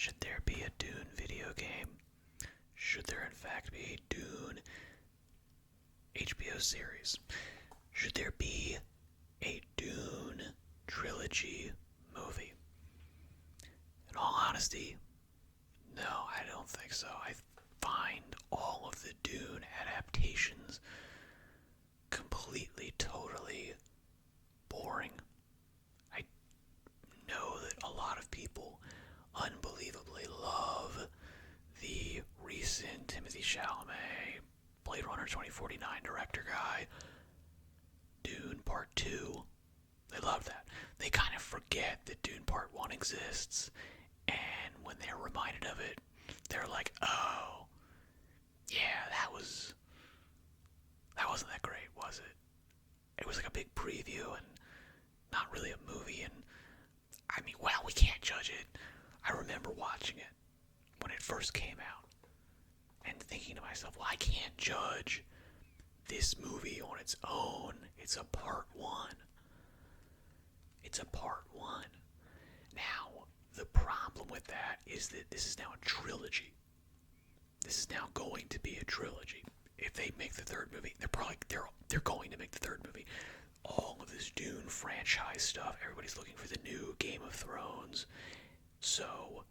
Should there be a Dune video game? Should there in fact be a Dune HBO series? Should there be a Dune trilogy movie? In all honesty, no, I don't think so. I find all of the Dune adaptations completely, totally boring. I know that a lot of people unbelievably love the recent Timothy Chalamet Blade Runner 2049 director guy, Dune Part 2. They love that. They kind of forget that Dune Part 1 exists, and when they're reminded of it, they're like, oh, yeah, that wasn't that great, was it? It was like a big preview and not really a movie, and I mean, well, we can't judge it. I remember watching it when it first came out and thinking to myself, well, I can't judge this movie on its own. It's a part one. It's a part one. Now, the problem with that is that this is now a trilogy. This is now going to be a trilogy. If they make the third movie, they're going to make the third movie. All of this Dune franchise stuff, everybody's looking for the new Game of Thrones. So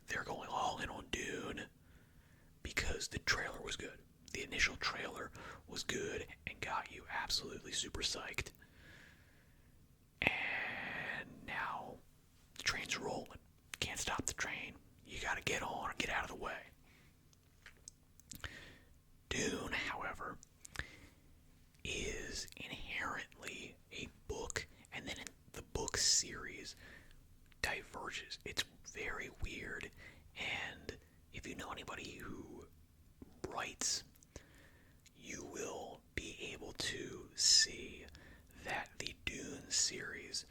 they're going all in on Dune because the trailer was good. The initial trailer was good and got you absolutely super psyched. And now the train's rolling. Can't stop the train. You gotta get on or get out of the way. Dune, however, is inherently a book, and then the book series diverges. It's very weird, and if you know anybody who writes, you will be able to see that the Dune series,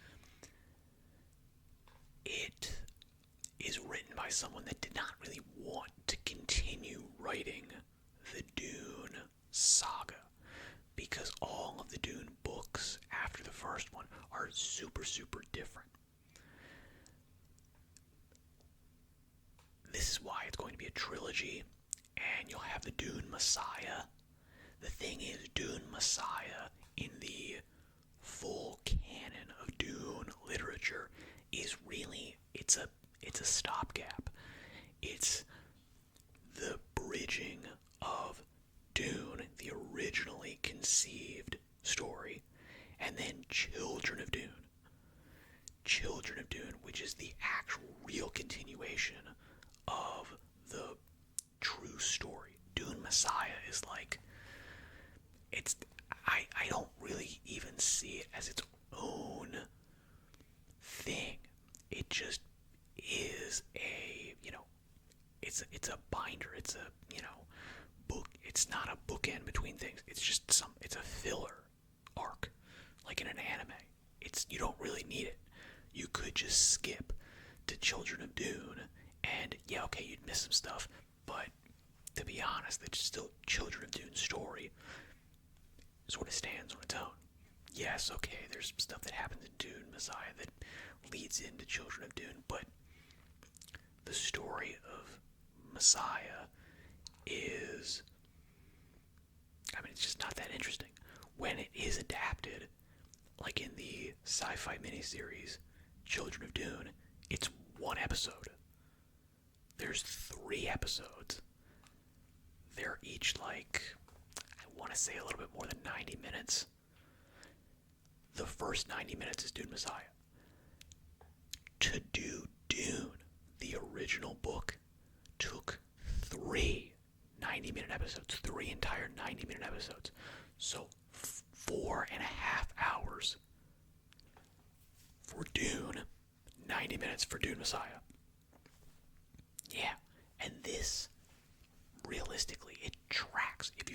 it is written by someone that did not really want to continue writing the Dune saga, because all of the Dune books after the first one are super, super different. This is why it's going to be a trilogy, and you'll have the Dune Messiah. The thing is, Dune Messiah in the full canon of Dune literature is really, it's a stopgap. It's the bridging of Dune, the originally conceived story, and then Children of Dune. Children of Dune, which is the actual real continuation of the true story. Dune Messiah is like, I don't really even see it as its own thing. It just is a, it's a binder, it's a, book. It's not a bookend between things. It's just it's a filler arc, like in an anime. You don't really need it. You could just skip to Children of Dune, and yeah, okay, you'd miss some stuff, but to be honest, it's still Children of Dune's story sort of stands on its own. Yes, okay, there's some stuff that happens in Dune Messiah that leads into Children of Dune, but the story of Messiah is, it's just not that interesting. When it is adapted, like in the sci-fi miniseries Children of Dune, it's one episode. There's 3 episodes. They're each like, I want to say a little bit more than 90 minutes. The first 90 minutes is Dune Messiah. To do Dune, the original book, took 3 90-minute episodes. 3 entire 90-minute episodes. So 4.5 hours for Dune, 90 minutes for Dune Messiah. Yeah, and this, realistically, it tracks. If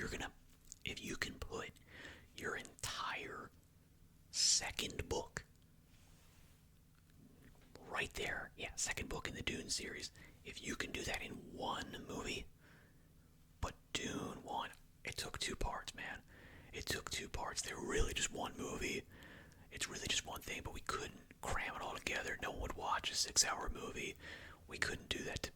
you can put your entire second book right there, second book in the Dune series, if you can do that in one movie, but Dune 1, it took 2 parts, man. It took 2 parts. They're really just one movie. It's really just one thing, but we couldn't cram it all together. No one would watch a 6-hour movie. We couldn't do that to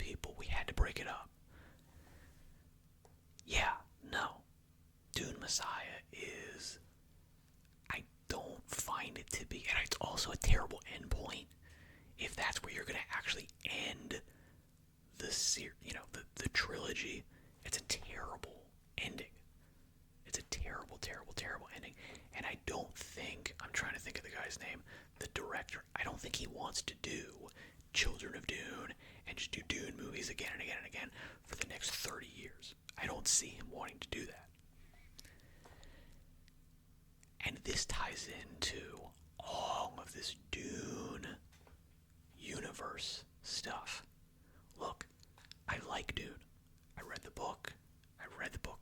a terrible endpoint if that's where you're going to actually end the trilogy. It's a terrible ending. It's a terrible, terrible, terrible ending. And I don't think, I'm trying to think of the guy's name, the director, I don't think he wants to do Children of Dune and just do Dune movies again and again and again for the next 30 years. I don't see him wanting to do that. And this ties into all of this Dune universe stuff. Look, I like Dune. I read the book.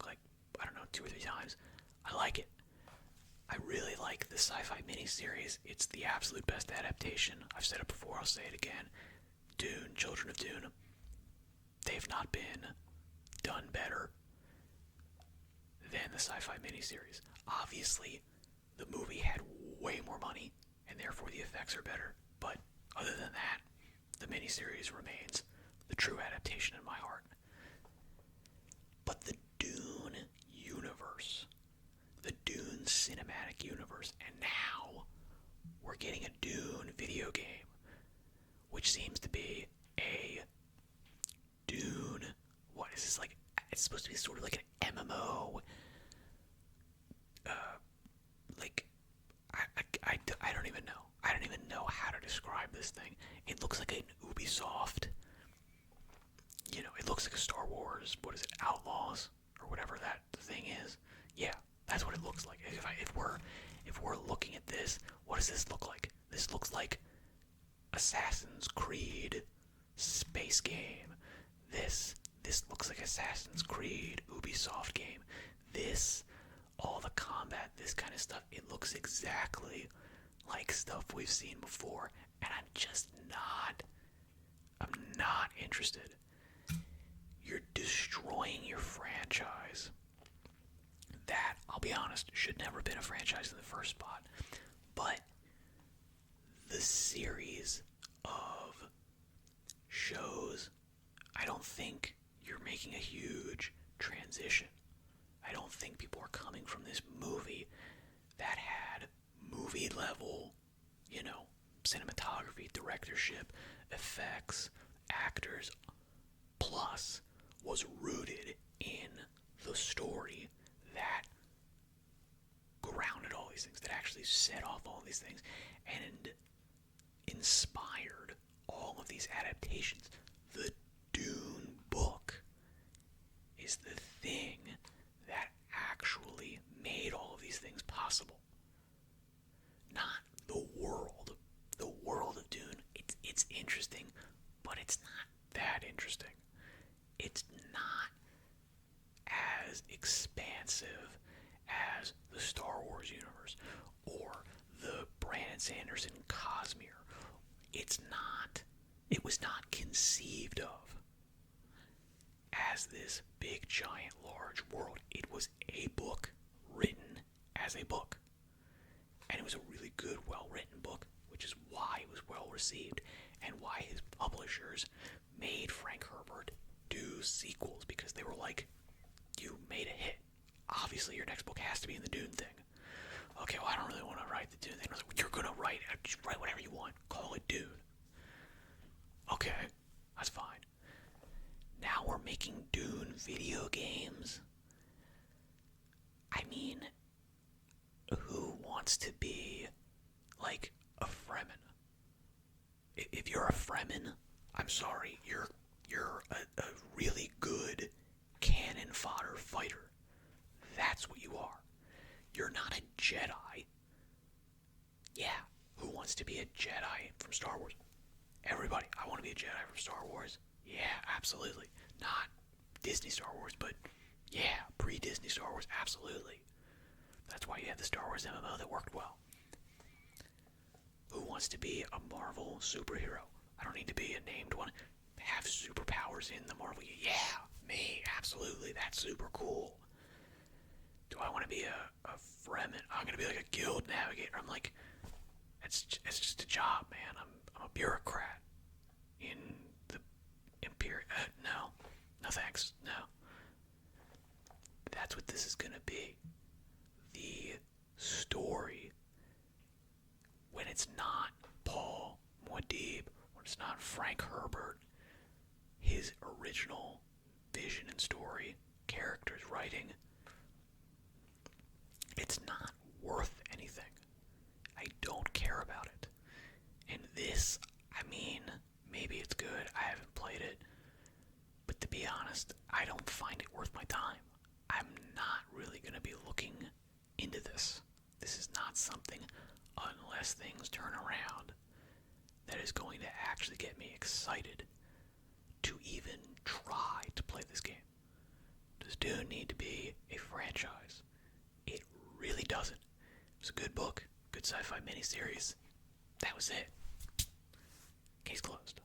Like, I don't know, 2 or 3 times. I like it. I really like the sci-fi miniseries. It's the absolute best adaptation. I've said it before, I'll say it again. Dune, Children of Dune, they've not been done better than the sci-fi miniseries. Obviously, the movie had way more money, and therefore the effects are better. But other than that, the miniseries remains the true adaptation in my heart. But the Dune universe, the Dune cinematic universe, and now we're getting a Dune video game, which seems to be a Dune. What is this like? It's supposed to be sort of like an MMO. I don't even know. I don't even know how to describe this thing. It looks like an Ubisoft. It looks like a Star Wars. What is it? Outlaws or whatever that thing is. Yeah, that's what it looks like. If we're looking at this, what does this look like? This looks like Assassin's Creed space game. This looks like Assassin's Creed Ubisoft game. All the combat, this kind of stuff, it looks exactly like stuff we've seen before, and I'm not interested. You're destroying your franchise. That, I'll be honest, should never have been a franchise in the first spot. But the series of shows, I don't think you're making a huge transition. I don't think people are coming from this movie that had movie level, cinematography, directorship, effects, actors, plus was rooted in the story that grounded all these things, that actually set off all these things and inspired all of these adaptations. The Dune book is the thing that actually made all of these things possible. Not the world. The world of Dune, it's interesting, but it's not that interesting. It's not as expansive as the Star Wars universe or the Brandon Sanderson Cosmere. It was not conceived of as this big, giant, large world. It was a book written as a book. And it was a really good, well-written book, which is why it was well-received and why his publishers made Frank Herbert do sequels, because they were like, you made a hit. Obviously, your next book has to be in the Dune thing. Okay, well, I don't really want to write the Dune thing. I was like, you're going to write it. Just write whatever you want. Call it Dune. Okay, that's fine. Now we're making Dune video games. I mean, who wants to be like a Fremen? If you're a Fremen, I'm sorry, you're a really good cannon fodder fighter. That's what you are. You're not a Jedi. Yeah, who wants to be a Jedi from Star Wars? Everybody, I want to be a Jedi from Star Wars. Yeah, absolutely. Not Disney Star Wars, but yeah, pre-Disney Star Wars, absolutely. That's why you had the Star Wars MMO that worked well. Who wants to be a Marvel superhero? I don't need to be a named one. Have superpowers in the Marvel. Yeah, me, absolutely. That's super cool. Do I want to be a Fremen? I'm going to be like a guild navigator. I'm like, it's just a job, man. I'm a bureaucrat in the Imperial. No thanks. No. That's what this is going to be. The story, when it's not Muad'Dib, when it's not Frank Herbert, his original vision and story, characters, writing, it's not worth anything. I don't care about it. And this, I mean, maybe it's good. I haven't played it. But to be honest, I don't find it worth my time. I'm not really going to be looking into this. This is not something, unless things turn around, that is going to actually get me excited to even try to play this game. Does Dune need to be a franchise? It really doesn't. It's a good book, good sci-fi miniseries. That was it. Case closed.